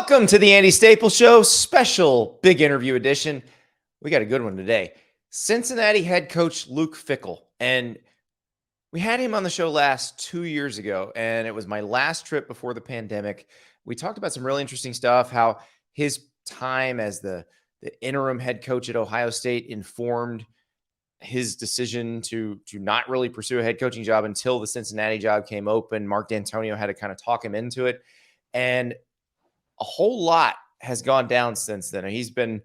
Welcome to the Andy Staples Show, special big interview edition. We got a good one today. Cincinnati head coach Luke Fickell. And we had him on the show last 2 years ago, and it was my last trip before the pandemic. We talked about some really interesting stuff, how his time as the interim head coach at Ohio State informed his decision to not really pursue a head coaching job until the Cincinnati job came open. Mark D'Antonio had to kind of talk him into it. And a whole lot has gone down since then. He's been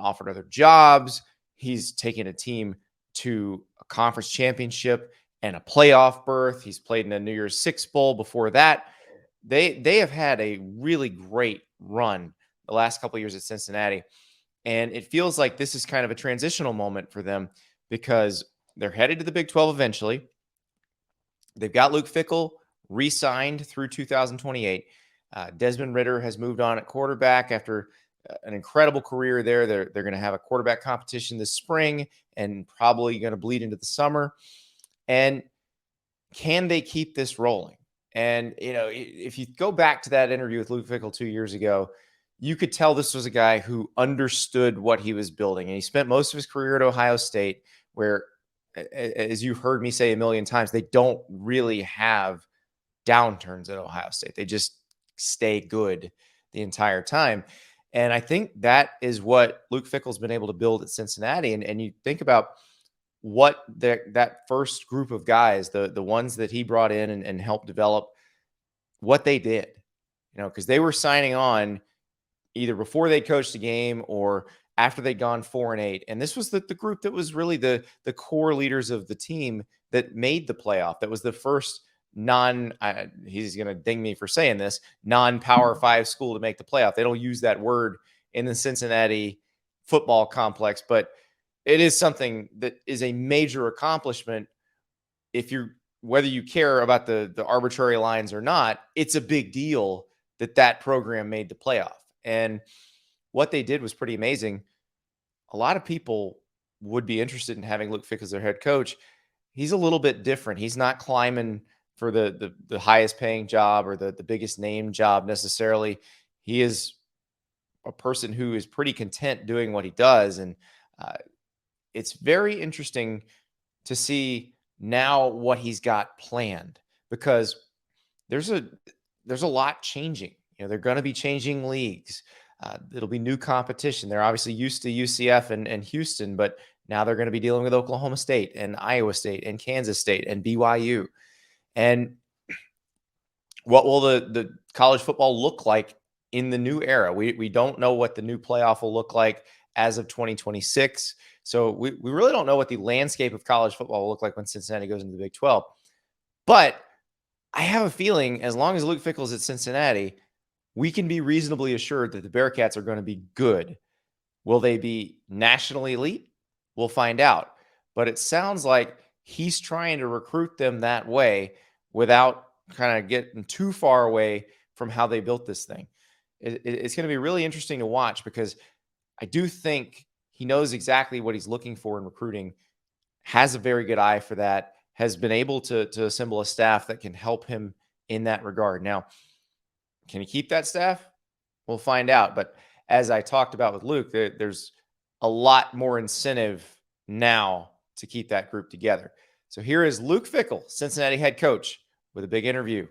offered other jobs. He's taken a team to a conference championship and a playoff berth. He's played in a New Year's Six Bowl before that. They have had a really great run the last couple of years at Cincinnati. And it feels like this is kind of a transitional moment for them because they're headed to the Big 12 eventually. They've got Luke Fickell re-signed through 2028. Desmond Ridder has moved on at quarterback after an incredible career there. They're going to have a quarterback competition this spring and probably going to bleed into the summer. And can they keep this rolling? And, if you go back to that interview with Luke Fickell 2 years ago, you could tell this was a guy who understood what he was building. And he spent most of his career at Ohio State, where, as you've heard me say a million times, they don't really have downturns at Ohio State. They just stay good the entire time. And I think that is what Luke Fickell's been able to build at Cincinnati. And you think about what that first group of guys, the ones that he brought in and helped develop, what they did, because they were signing on either before they coached a game or after they'd gone 4-8. And this was the group that was really the core leaders of the team that made the playoff. That was the first he's going to ding me for saying this, non-Power 5 school to make the playoff. They don't use that word in the Cincinnati football complex, but it is something that is a major accomplishment. Whether you care about the arbitrary lines or not, it's a big deal that program made the playoff. And what they did was pretty amazing. A lot of people would be interested in having Luke Fickell as their head coach. He's a little bit different. He's not climbing for the highest paying job or the biggest name job necessarily. He is a person who is pretty content doing what he does. And it's very interesting to see now what he's got planned, because there's a lot changing. They're going to be changing leagues. It'll be new competition. They're obviously used to UCF and Houston, but now they're going to be dealing with Oklahoma State and Iowa State and Kansas State and BYU. And what will the college football look like in the new era? We don't know what the new playoff will look like as of 2026. So we really don't know what the landscape of college football will look like when Cincinnati goes into the Big 12. But I have a feeling as long as Luke Fickell's at Cincinnati, we can be reasonably assured that the Bearcats are going to be good. Will they be nationally elite? We'll find out. But it sounds like he's trying to recruit them that way without kind of getting too far away from how they built this thing. It's going to be really interesting to watch, because I do think he knows exactly what he's looking for in recruiting, has a very good eye for that, has been able to assemble a staff that can help him in that regard. Now, can he keep that staff? We'll find out. But as I talked about with Luke, there's a lot more incentive now to keep that group together. So here is Luke Fickell, Cincinnati head coach, with a big interview.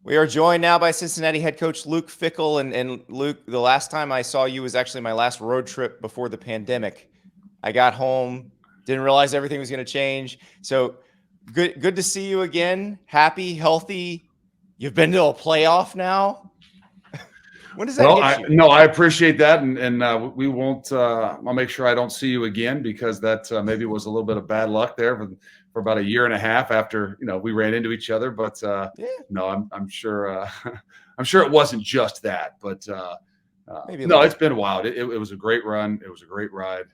We are joined now by Cincinnati head coach Luke Fickell. And Luke, the last time I saw you was actually my last road trip before the pandemic. I got home, didn't realize everything was going to change. So good to see you again. Happy, healthy. You've been to a playoff now. When does that hit you? No, I appreciate that, and we won't. I'll make sure I don't see you again, because that maybe was a little bit of bad luck there for about a year and a half after we ran into each other. But no, I'm sure I'm sure it wasn't just that. But no, it's been wild. It was a great run. It was a great ride.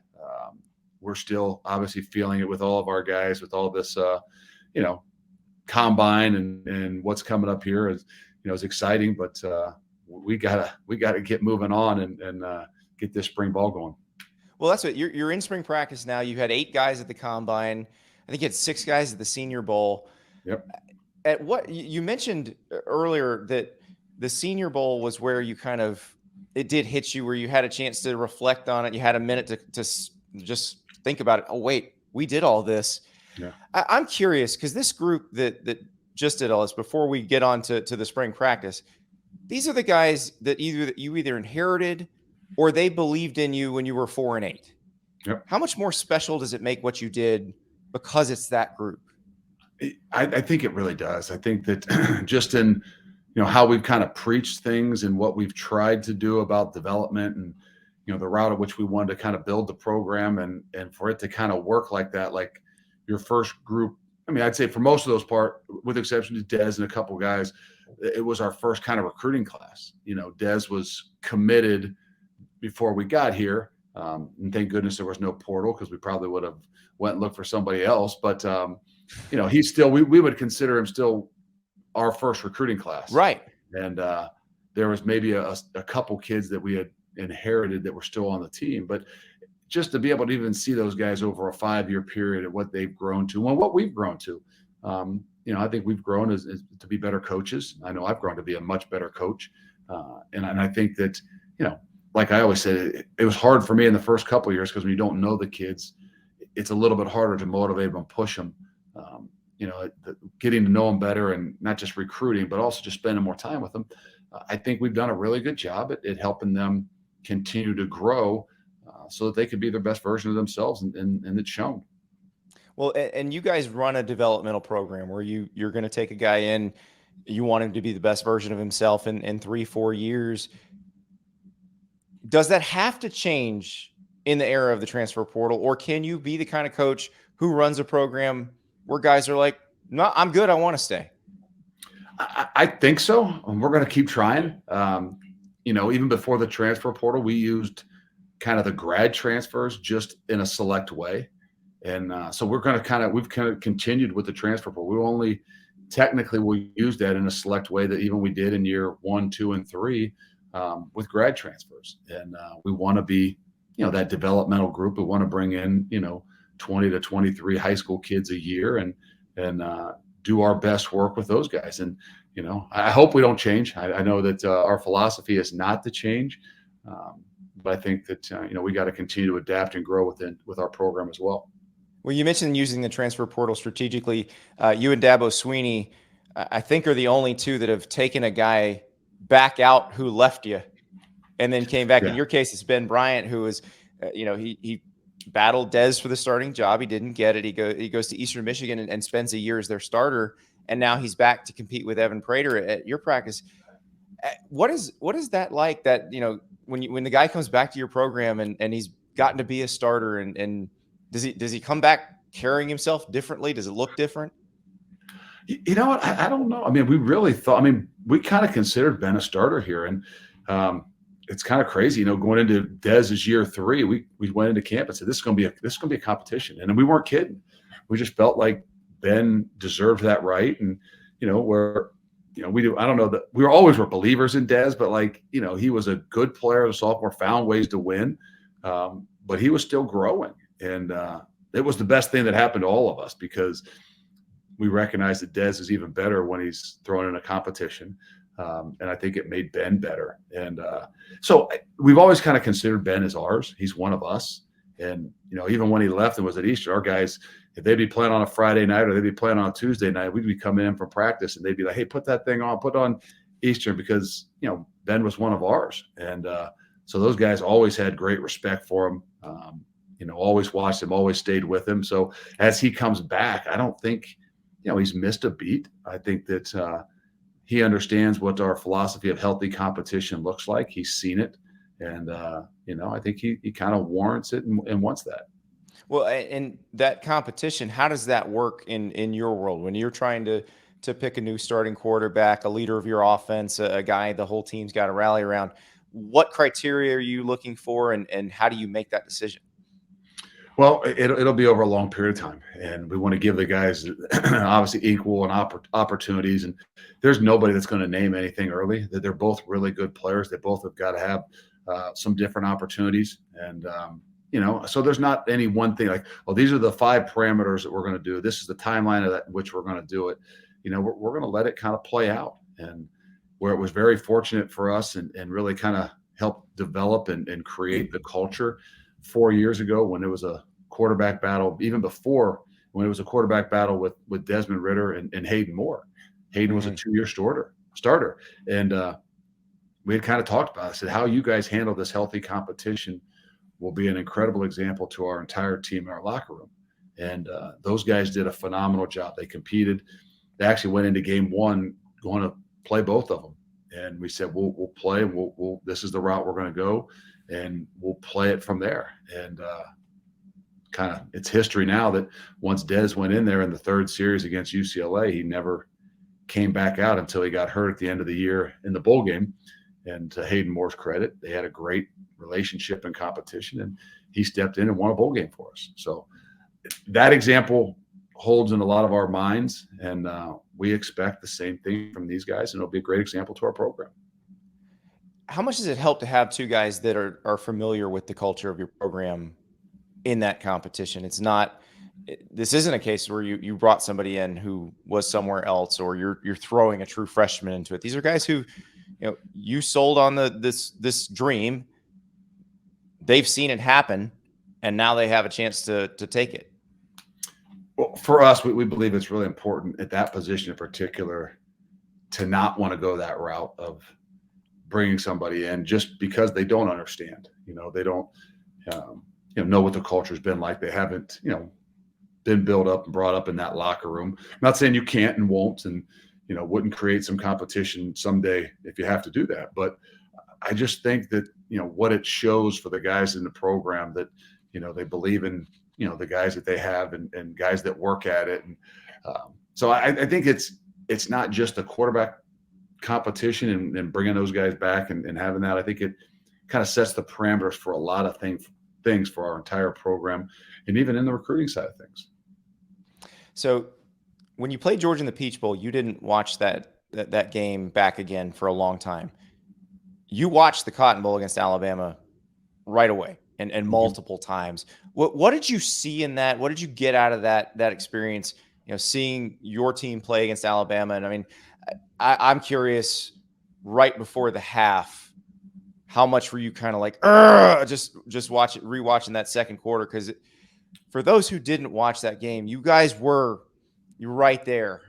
We're still obviously feeling it with all of our guys, with all this combine and what's coming up here is exciting, but we gotta get moving on and get this spring ball going. Well, that's what you're in spring practice now. You had 8 guys at the combine. I think you had 6 guys at the Senior Bowl. Yep. at what you mentioned earlier that the Senior Bowl was where you it did hit you, where you had a chance to reflect on it. You had a minute to just think about it. Oh, wait, we did all this. Yeah. I'm curious because this group that just did all this, before we get on to the spring practice, these are the guys that you either inherited or they believed in you when you were 4 and 8. Yep. How much more special does it make what you did because it's that group? I think it really does. I think that just in, how we've kind of preached things and what we've tried to do about development and, the route at which we wanted to kind of build the program and for it to kind of work like that, like your first group. I mean, I'd say for most of those with the exception of Dez and a couple of guys, it was our first kind of recruiting class. Dez was committed before we got here. And thank goodness there was no portal, because we probably would have went and looked for somebody else. But, he's still, we would consider him still our first recruiting class. Right. And there was maybe a couple kids that we had inherited that were still on the team. But just to be able to even see those guys over a 5-year period and what they've grown to and what we've grown to, I think we've grown as to be better coaches. I know I've grown to be a much better coach. And I think that, like I always said, it was hard for me in the first couple of years because when you don't know the kids, it's a little bit harder to motivate them and push them. Getting to know them better and not just recruiting, but also just spending more time with them. I think we've done a really good job at helping them continue to grow so that they could be their best version of themselves. And it's shown. Well, and you guys run a developmental program where you're going to take a guy in, you want him to be the best version of himself in 3-4 years. Does that have to change in the era of the transfer portal, or can you be the kind of coach who runs a program where guys are like, no, I'm good, I want to stay? I think so. We're going to keep trying. Even before the transfer portal, we used kind of the grad transfers just in a select way. And so we've kind of continued with the transfer portal. We'll use that in a select way that even we did in year 1, 2, and 3 with grad transfers. And we want to be, that developmental group. We want to bring in, 20 to 23 high school kids a year and do our best work with those guys. And, I hope we don't change. I know that our philosophy is not to change. But I think that, we got to continue to adapt and grow with our program as well. Well, you mentioned using the transfer portal strategically. You and Dabo Sweeney, I think, are the only two that have taken a guy back out who left you and then came back. Yeah. In your case, it's Ben Bryant, who was, he battled Dez for the starting job. He didn't get it. He goes to Eastern Michigan and spends a year as their starter. And now he's back to compete with Evan Prater at your practice. What is that like, that, when the guy comes back to your program and he's gotten to be a starter, and does he come back carrying himself differently? Does it look different? You know what? I don't know. I mean, we kind of considered Ben a starter here, and it's kind of crazy, going into Dez's year 3, we went into camp and said, this is going to be a competition. And we weren't kidding. We just felt like Ben deserved that right. And, I don't know that we were believers in Dez, but he was a good player as a sophomore, found ways to win. But he was still growing. And it was the best thing that happened to all of us, because we recognize that Dez is even better when he's thrown in a competition. And I think it made Ben better. And so we've always kind of considered Ben as ours. He's one of us. And, even when he left and was at Eastern, our guys, if they'd be playing on a Friday night or they'd be playing on a Tuesday night, we'd be coming in from practice and they'd be like, hey, put that thing on, put on Eastern, because, Ben was one of ours. And so those guys always had great respect for him, always watched him, always stayed with him. So as he comes back, I don't think, he's missed a beat. I think that he understands what our philosophy of healthy competition looks like. He's seen it. And, I think he kind of warrants it and wants that. Well, and that competition, how does that work in your world when you're trying to pick a new starting quarterback, a leader of your offense, a guy the whole team's got to rally around? What criteria are you looking for, and how do you make that decision? Well, it'll be over a long period of time, and we want to give the guys obviously equal and opportunities. And there's nobody that's going to name anything early. That they're both really good players. They both have got to have some different opportunities, and so there's not any one thing like, oh, these are the 5 parameters that we're going to do. This is the timeline of that in which we're going to do it. we're going to let it kind of play out. And where it was very fortunate for us and really kind of help develop and create the culture 4 years ago when it was a quarterback battle, even before when it was a quarterback battle with Desmond Ridder and Hayden Moore. Hayden was a 2-year starter. And we had kind of talked about it. I said, how you guys handle this healthy competition will be an incredible example to our entire team in our locker room. And those guys did a phenomenal job. They competed. They actually went into game one going to play both of them. And we said, we'll play. This is the route we're going to go, and we'll play it from there. And kind of it's history now that once Dez went in there in the third series against UCLA, he never came back out until he got hurt at the end of the year in the bowl game. And to Hayden Moore's credit, they had a great relationship and competition, and he stepped in and won a bowl game for us. So that example holds in a lot of our minds, and we expect the same thing from these guys, and it'll be a great example to our program. How much does it help to have two guys that are familiar with the culture of your program in that competition? This isn't a case where you brought somebody in who was somewhere else, or you're throwing a true freshman into it. These are guys who, you sold on this dream. They've seen it happen, and now they have a chance to take it. Well, for us, we believe it's really important at that position in particular to not want to go that route of bringing somebody in just because they don't understand. They don't know what the culture's been like. They haven't been built up and brought up in that locker room. I'm not saying you can't and won't and wouldn't create some competition someday if you have to do that. But I just think that what it shows for the guys in the program that they believe in the guys that they have and guys that work at it. And so I think it's not just a quarterback competition and bringing those guys back and having that. I think it kind of sets the parameters for a lot of things for our entire program and even in the recruiting side of things. So when you played Georgia in the Peach Bowl, you didn't watch that game back again for a long time. You watched the Cotton Bowl against Alabama right away and multiple times. What did you see in that? What did you get out of that experience, seeing your team play against Alabama? And I mean, I'm curious, right before the half, how much were you kind of like, just rewatching that second quarter? Because for those who didn't watch that game, you guys you're right there.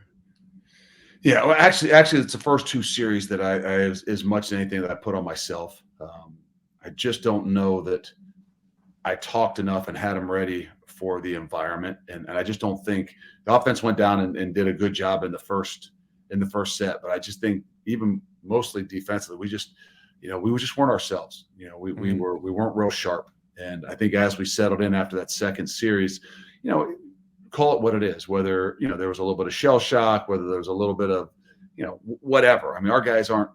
Yeah, well, actually, it's the first two series that I as much as anything that I put on myself. I just don't know that I talked enough and had them ready for the environment, and I just don't think the offense went down and did a good job in the first set. But I just think even mostly defensively, we just weren't ourselves. We weren't real sharp, and I think as we settled in after that second series, call it what it is, whether there was a little bit of shell shock, whether there was a little bit of whatever. I mean, our guys aren't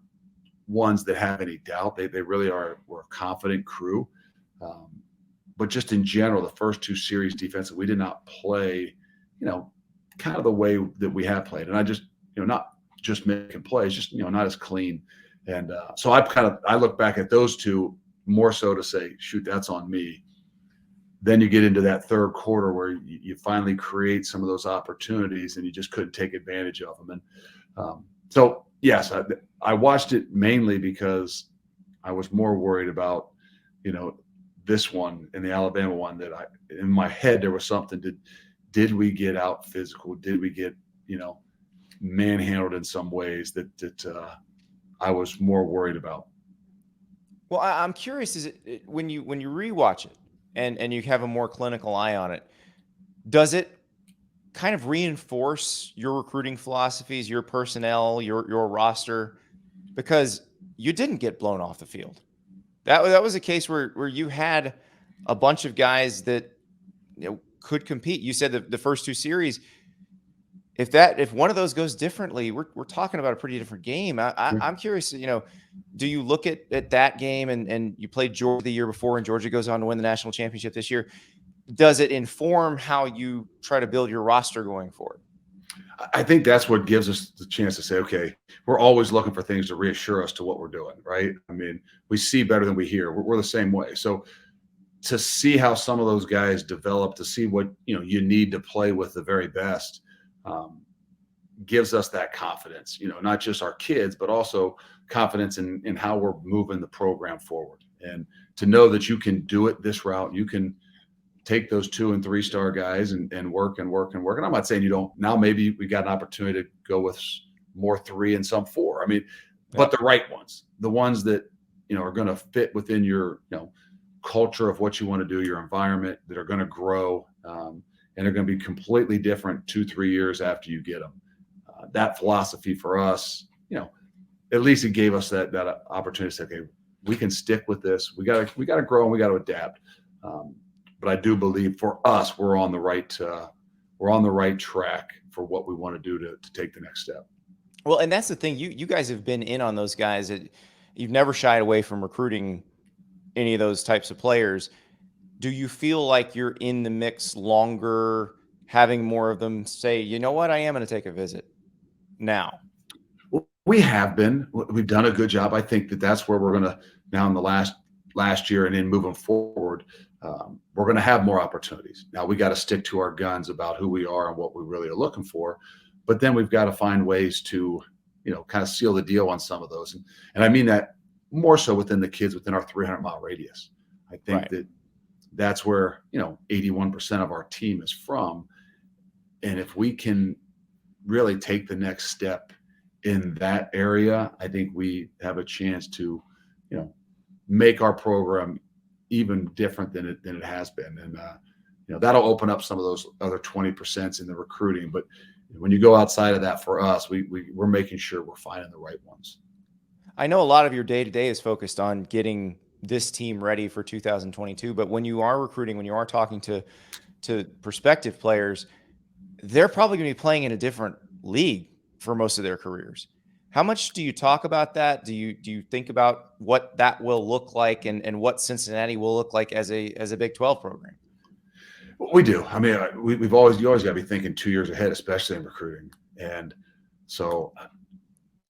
ones that have any doubt. They really we're a confident crew. But just in general, the first two series defensive, we did not play, kind of the way that we have played. And I just, not just making plays, just, not as clean. And so I look back at those two more so to say, shoot, that's on me. Then you get into that third quarter where you finally create some of those opportunities and you just couldn't take advantage of them. And so, yes, I watched it mainly because I was more worried about, this one and the Alabama one that in my head, there was something did we get out physical? Did we get, manhandled in some ways that I was more worried about? Well, I'm curious, is it when you rewatch it and you have a more clinical eye on it, does it kind of reinforce your recruiting philosophies, your personnel, your roster? Because you didn't get blown off the field. That was a case where you had a bunch of guys that could compete. You said the first two series. If one of those goes differently, we're talking about a pretty different game. I'm curious, do you look at that game and you played Georgia the year before and Georgia goes on to win the national championship this year? Does it inform how you try to build your roster going forward? I think that's what gives us the chance to say, okay, we're always looking for things to reassure us to what we're doing, right? I mean, we see better than we hear. We're the same way. So to see how some of those guys develop, to see what you need to play with the very best, gives us that confidence, not just our kids, but also confidence in how we're moving the program forward. And to know that you can do it this route, you can take those 2 and 3 star guys and work and work and work. And I'm not saying you don't. Now maybe we got an opportunity to go with more 3 and some 4. I mean, but the right ones, the ones that, are going to fit within your, culture of what you want to do, your environment, that are going to grow, and are going to be completely different 2-3 years after you get them. That philosophy for us, at least it gave us that opportunity to say, okay, we can stick with this. We got to grow and we got to adapt. But I do believe for us, we're on the right track for what we want to do to take the next step. Well, and that's the thing. You guys have been in on those guys. That you've never shied away from recruiting any of those types of players. Do you feel like you're in the mix longer, having more of them say, you know what, I am going to take a visit now? We have been. We've done a good job. I think that's where we're going to now in the last year and then moving forward. We're going to have more opportunities. Now we got to stick to our guns about who we are and what we really are looking for. But then we've got to find ways to, kind of seal the deal on some of those. And I mean that more so within the kids within our 300-mile radius. I think that's where, 81% of our team is from. And if we can really take the next step in that area, I think we have a chance to, make our program even different than it has been. And, that'll open up some of those other 20% in the recruiting. But when you go outside of that, for us, we're making sure we're finding the right ones. I know a lot of your day-to-day is focused on getting this team ready for 2022, but when you are recruiting, when you are talking to prospective players, they're probably going to be playing in a different league for most of their careers. How much do you talk about that? Do you think about what that will look like and what Cincinnati will look like as a Big 12 program? We do. I mean, you always got to be thinking 2 years ahead, especially in recruiting. And so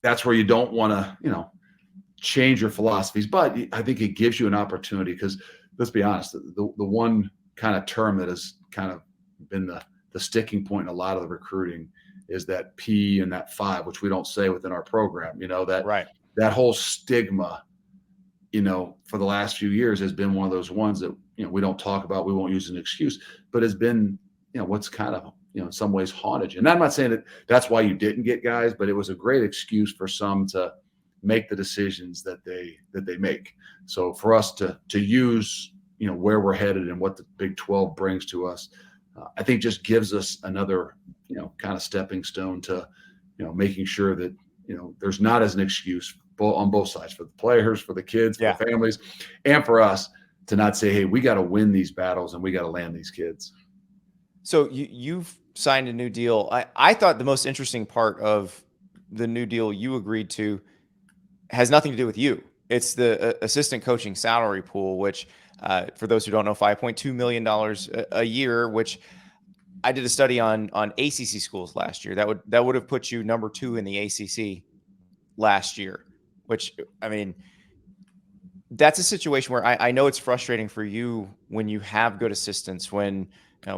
that's where you don't want to, change your philosophies. But I think it gives you an opportunity because let's be honest, the one kind of term that has kind of been the sticking point in a lot of the recruiting is that P and that 5, which we don't say within our program, that whole stigma, for the last few years has been one of those ones that, we don't talk about, we won't use an excuse, but has been, what's kind of, in some ways haunted you. And I'm not saying that that's why you didn't get guys, but it was a great excuse for some to make the decisions that they make. So for us to use, where we're headed and what the Big 12 brings to us, I think just gives us another, kind of stepping stone to, making sure that, there's not as an excuse on both sides, for the players, for the kids, for the families, and for us to not say, hey, we got to win these battles and we got to land these kids. So you've signed a new deal. I thought the most interesting part of the new deal you agreed to has nothing to do with you. It's the assistant coaching salary pool, which for those who don't know, $5.2 million a year, which I did a study on ACC schools last year. That would have put you number 2 in the ACC last year, which, I mean, that's a situation where I know it's frustrating for you when you have good assistants, when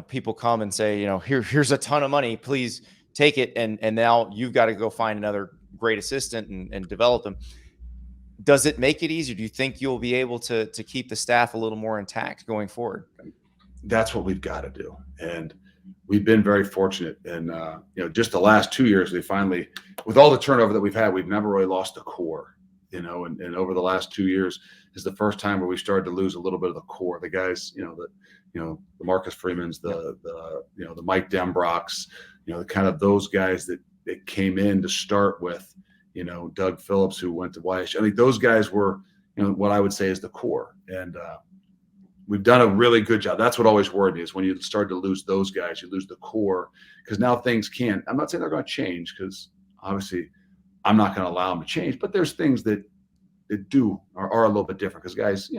people come and say, here's a ton of money, please take it. And now you've got to go find another great assistant and develop them. Does it make it easier? Do you think you'll be able to keep the staff a little more intact going forward? That's what we've got to do. And we've been very fortunate. And, just the last 2 years, we finally, with all the turnover that we've had, we've never really lost the core, and over the last 2 years is the first time where we started to lose a little bit of the core. The guys, the Marcus Freemans, the Mike Dembrocks, kind of those guys that came in to start with, Doug Phillips, who went to YSU. I mean, those guys were, what I would say is the core. And we've done a really good job. That's what always worried me, is when you start to lose those guys, you lose the core, because now things I'm not saying they're going to change, because obviously I'm not going to allow them to change, but there's things that are a little bit different, because guys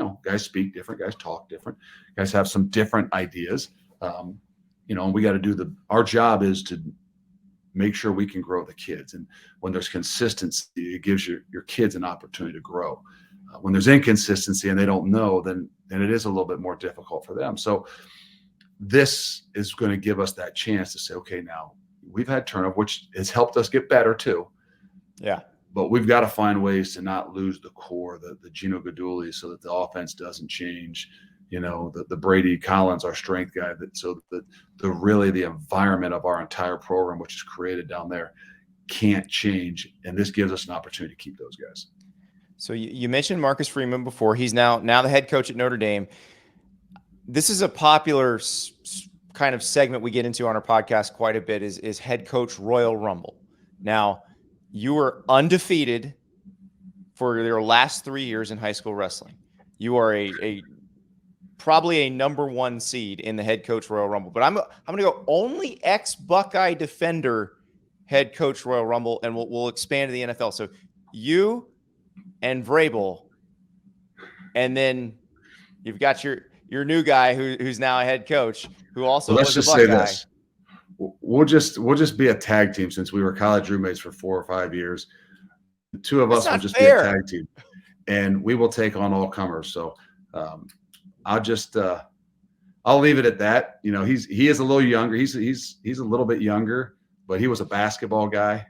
speak different, guys talk different, guys have some different ideas. And we got to do our job is to make sure we can grow the kids. And when there's consistency, it gives your kids an opportunity to grow. When there's inconsistency and they don't know, then it is a little bit more difficult for them. So this is going to give us that chance to say, okay, now, we've had turnover, which has helped us get better too. Yeah. But we've got to find ways to not lose the core, the Gino Guidugli, so that the offense doesn't change. The Brady Collins, our strength guy, so that the environment of our entire program, which is created down there, can't change. And this gives us an opportunity to keep those guys. So you mentioned Marcus Freeman before. He's now the head coach at Notre Dame. This is a popular kind of segment we get into on our podcast quite a bit is head coach Royal Rumble. Now, you were undefeated for your last 3 years in high school wrestling. You are probably a number 1 seed in the head coach Royal Rumble. But I'm going to go only ex-Buckeye defender head coach Royal Rumble, and we'll expand to the NFL. So you and Vrabel, and then you've got your new guy who's now a head coach who also let's was just a Buckeye. say this. We'll just be a tag team since we were college roommates for 4 or 5 years. The two of us will just be a tag team, and we will take on all comers. So I'll leave it at that. He is a little younger. He's a little bit younger, but he was a basketball guy,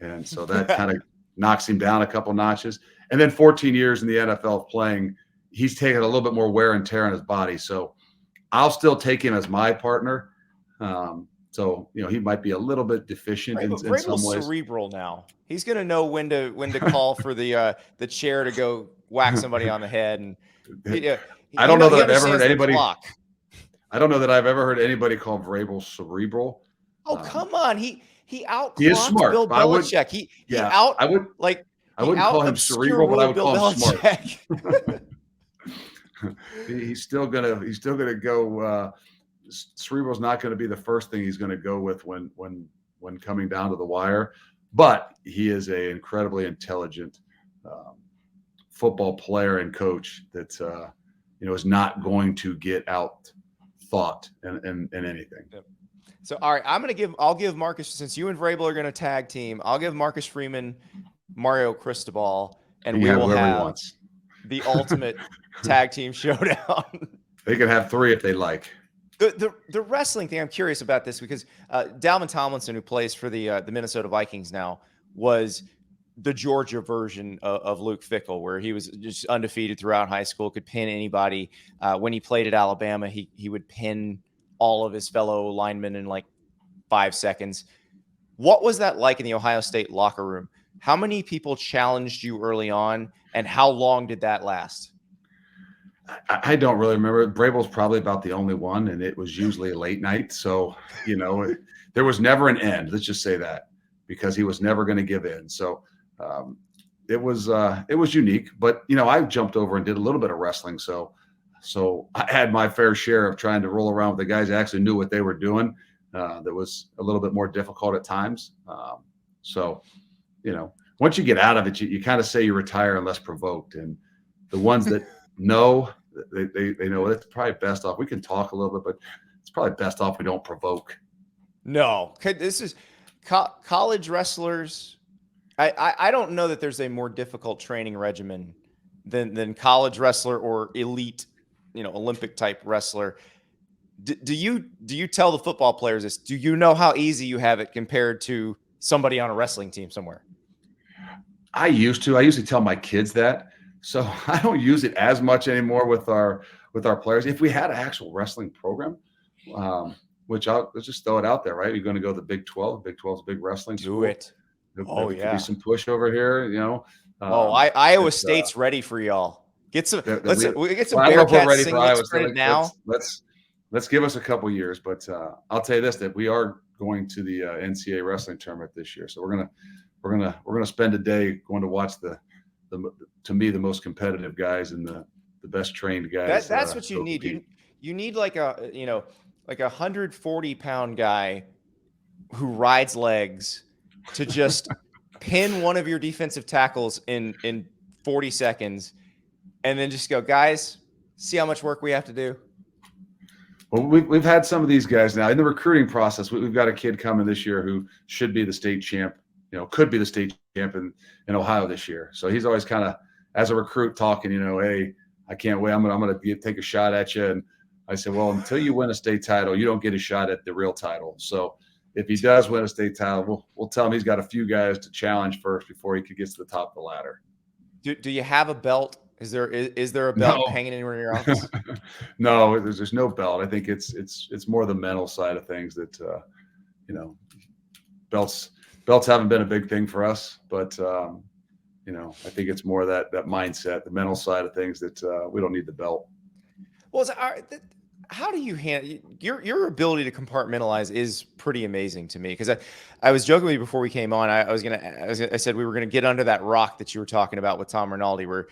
and so that kind of knocks him down a couple notches. And then 14 years in the NFL playing, he's taken a little bit more wear and tear on his body. So I'll still take him as my partner. So he might be a little bit deficient in some ways. Cerebral now. He's going to know when to call for the chair to go whack somebody on the head. And I don't know that I've ever heard anybody. I don't know that I've ever heard anybody call Vrabel cerebral. Oh, come on. He He is smart. Bill Belichick. I wouldn't call him cerebral, but I would call him smart. He's still gonna go. Cerebral's not going to be the first thing he's going to go with when coming down to the wire, but he is an incredibly intelligent football player and coach that is not going to get out thought in anything. So all right, I'll give Marcus, since you and Vrabel are going to tag team, I'll give Marcus Freeman Mario Cristobal, and we will have the ultimate tag team showdown. They can have 3 if they like. The wrestling thing, I'm curious about this because Dalvin Tomlinson, who plays for the Minnesota Vikings now, was the Georgia version of Luke Fickell, where he was just undefeated throughout high school, could pin anybody. When he played at Alabama, he would pin all of his fellow linemen in like 5 seconds. What was that like in the Ohio State locker room? How many people challenged you early on, and how long did that last? I don't really remember. Vrabel's probably about the only one, and it was usually a late night. So, there was never an end. Let's just say that, because he was never going to give in. So it was unique. But, I jumped over and did a little bit of wrestling. So I had my fair share of trying to roll around with the guys that actually knew what they were doing. That was a little bit more difficult at times. Once you get out of it, you kind of say you retire unless provoked. And the ones that know, they know it's probably best off. We can talk a little bit, but it's probably best off we don't provoke. No, this is college wrestlers. I don't know that there's a more difficult training regimen than college wrestler or elite, Olympic type wrestler. Do you tell the football players this? Do you know how easy you have it compared to somebody on a wrestling team somewhere? I used to tell my kids that. So I don't use it as much anymore with our players. If we had an actual wrestling program, let's just throw it out there, right? You're going to go to the Big 12. Big 12 is a big wrestling school. Do it. There could be some push over here, Iowa State's ready for y'all. Get some. We get some Bearcats ready for Iowa State now. Let's give us a couple years, but I'll tell you this: that we are going to the NCAA wrestling tournament this year, so we're gonna spend a day going to watch the to me the most competitive guys and the best trained guys. That's what you need. You need like a 140-pound guy who rides legs to just pin one of your defensive tackles in 40 seconds, and then just go, guys, see how much work we have to do. Well, we've had some of these guys now in the recruiting process. We've got a kid coming this year who should be the state champ. Could be the state champ in Ohio this year. So he's always kind of, as a recruit, talking, hey, I can't wait. I'm gonna take a shot at you. And I said, well, until you win a state title, you don't get a shot at the real title. So, if he does win a state title, we'll tell him he's got a few guys to challenge first before he could get to the top of the ladder. Do you have a belt? Is there a belt No. hanging anywhere in your office? No, there's no belt. I think it's more the mental side of things that belts haven't been a big thing for us, but I think it's more that mindset, the mental side of things that we don't need the belt. Well, how do you handle your ability to compartmentalize is pretty amazing to me, because I was joking with you before we came on. I said we were gonna get under that rock that you were talking about with Tom Rinaldi, where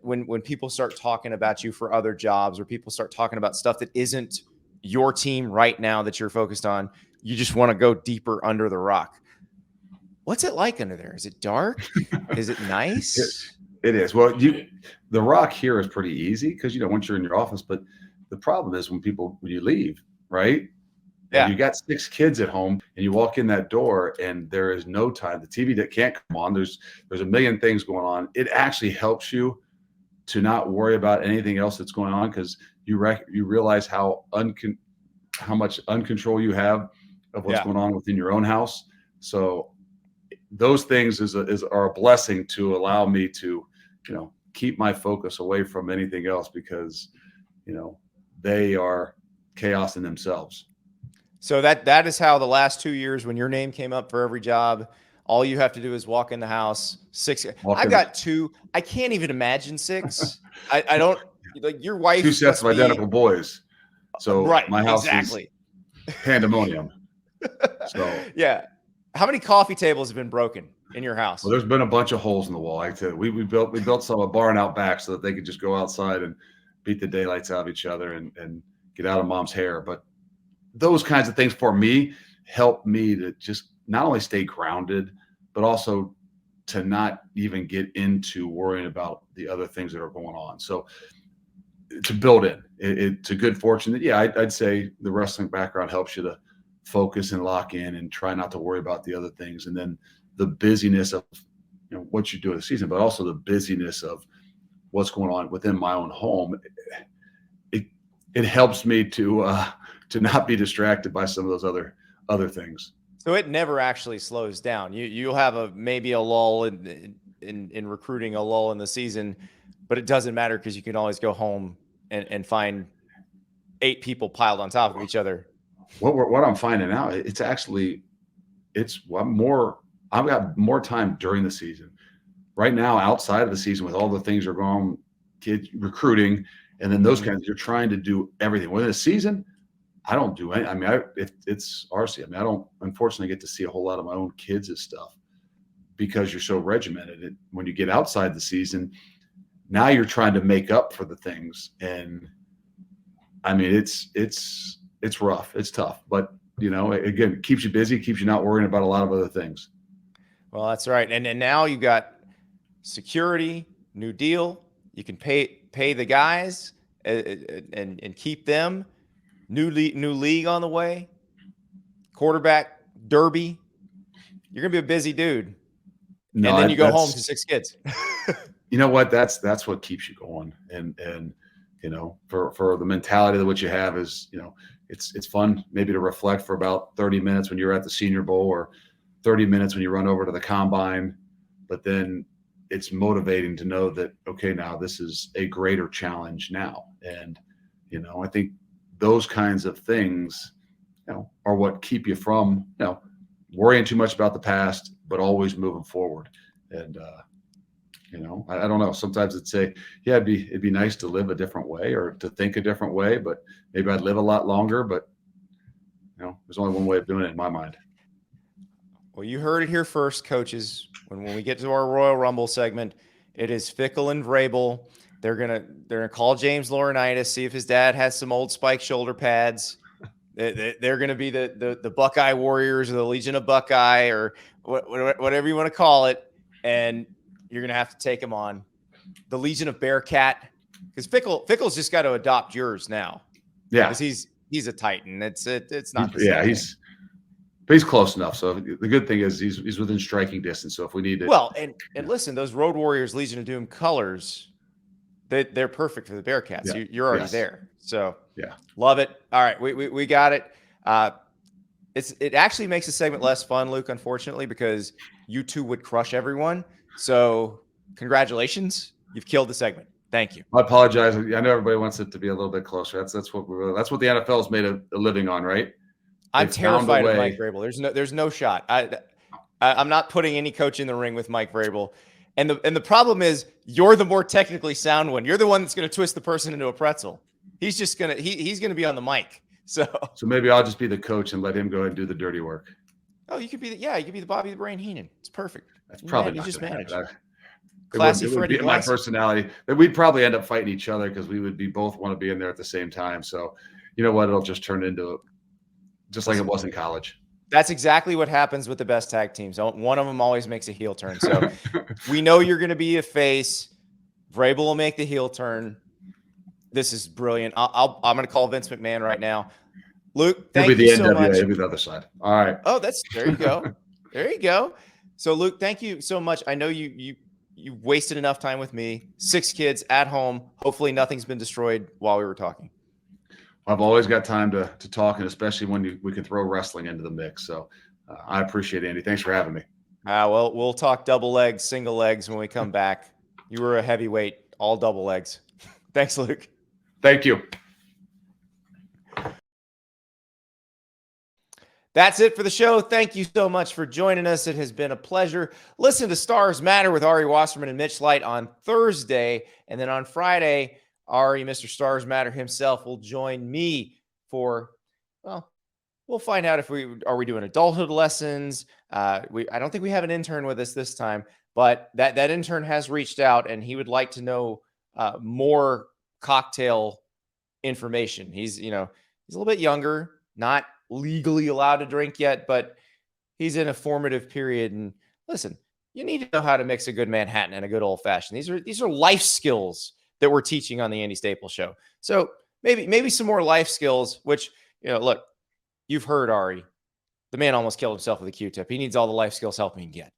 when people start talking about you for other jobs, or people start talking about stuff that isn't your team right now that you're focused on, you just want to go deeper under the rock. What's it like under there? Is it dark? Is it nice? It is. Well, the rock here is pretty easy because once you're in your office, but the problem is when you leave, right? Yeah. And you got 6 kids at home and you walk in that door and there is no time. The TV that can't come on. There's a million things going on. It actually helps you to not worry about anything else that's going on, because you realize how much uncontrol you have of what's going on within your own house. So those things are a blessing to allow me to, keep my focus away from anything else, because, they are chaos in themselves. So that is how the last 2 years, when your name came up for every job, all you have to do is walk in the house. 6. I've got 2. I can't even imagine 6. I don't, like, your wife. 2 sets of identical boys. So right, my house is pandemonium. So yeah. How many coffee tables have been broken in your house? Well, there's been a bunch of holes in the wall. Like I said, we built a barn out back so that they could just go outside and beat the daylights out of each other and get out of mom's hair. But those kinds of things for me help me to just not only stay grounded, but also to not even get into worrying about the other things that are going on. So to build in, it's a good fortune that, I'd say the wrestling background helps you to focus and lock in and try not to worry about the other things. And then the busyness of what you do in the season, but also the busyness of what's going on within my own home. It helps me to not be distracted by some of those other things. So it never actually slows down. You'll have maybe a lull in recruiting, a lull in the season, but it doesn't matter because you can always go home and find 8 people piled on top of each other. What I'm finding out, I've got more time during the season. Right now, outside of the season, with all the things that are going on, kids recruiting, and then those kinds, you're trying to do everything. Within the season, I don't do any. I mean, it's RC. I mean, I don't unfortunately get to see a whole lot of my own kids' stuff because you're so regimented. And when you get outside the season, now you're trying to make up for the things. And I mean, it's rough. It's tough, but again, it keeps you busy, keeps you not worrying about a lot of other things. Well, that's right. And now you got security, new deal. You can pay the guys and keep them. New league on the way. Quarterback derby. You're gonna be a busy dude. No, and then you go home to 6 kids. You know what? That's what keeps you going. And for the mentality that what you have is, it's fun maybe to reflect for about 30 minutes when you're at the Senior Bowl, or 30 minutes when you run over to the combine, but then it's motivating to know that, okay, now this is a greater challenge now. And, I think those kinds of things, are what keep you from, worrying too much about the past, but always moving forward. And, I don't know. Sometimes it'd say, it'd be nice to live a different way or to think a different way, but maybe I'd live a lot longer, but there's only one way of doing it in my mind. Well, you heard it here first, coaches. When we get to our Royal Rumble segment, it is Fickell and Vrabel. They're gonna call James Laurinaitis, see if his dad has some old spike shoulder pads. They're gonna be the Buckeye Warriors or the Legion of Buckeye, or whatever you want to call it, and you're gonna have to take them on. The Legion of Bearcat, because Fickell's just got to adopt yours now. Yeah, because he's a Titan. It's not. He's close enough. So the good thing is he's within striking distance. So if we need to, and listen, those Road Warriors Legion of Doom colors, they're perfect for the Bearcats. Yeah. You're already there. So yeah, love it. All right, we got it. it actually makes the segment less fun, Luke, unfortunately, because you two would crush everyone. So congratulations. You've killed the segment. Thank you. I apologize. I know everybody wants it to be a little bit closer. That's what the NFL has made a living on, right? I'm terrified of Mike Vrabel. There's no shot. I'm not putting any coach in the ring with Mike Vrabel. And the problem is you're the more technically sound one. You're the one that's going to twist the person into a pretzel. He's just going to he's going to be on the mic. So maybe I'll just be the coach and let him go ahead and do the dirty work. Oh, you could be the Bobby the Brain Heenan. It's perfect. That's probably not just managed. Classy Freddie. My personality. That we'd probably end up fighting each other because we would both want to be in there at the same time. So you know what? It'll just turn into just like it was in college. That's exactly what happens with the best tag teams. One of them always makes a heel turn. So we know you're going to be a face. Vrabel will make the heel turn. This is brilliant. I'm going to call Vince McMahon right now. Luke, thank you so much. He'll be the other side. All right. Oh, there you go. There you go. So Luke, thank you so much. I know you wasted enough time with me. 6 kids at home. Hopefully nothing's been destroyed while we were talking. I've always got time to talk, and especially when we can throw wrestling into the mix. So I appreciate it, Andy. Thanks for having me. Well, we'll talk double legs, single legs when we come back. You were a heavyweight, all double legs. Thanks, Luke. Thank you. That's it for the show. Thank you so much for joining us. It has been a pleasure. Listen to Stars Matter with Ari Wasserman and Mitch Light on Thursday. And then on Friday, Ari, Mr. Stars Matter himself, will join me for, well, we'll find out if are we doing adulthood lessons. I don't think we have an intern with us this time, but that intern has reached out and he would like to know more cocktail information. He's a little bit younger, not legally allowed to drink yet, but he's in a formative period. And listen, you need to know how to mix a good Manhattan and a good old fashioned. These are life skills that we're teaching on the Andy Staples Show. So maybe some more life skills, which, look, you've heard Ari, the man almost killed himself with a Q-tip. He needs all the life skills help he can get.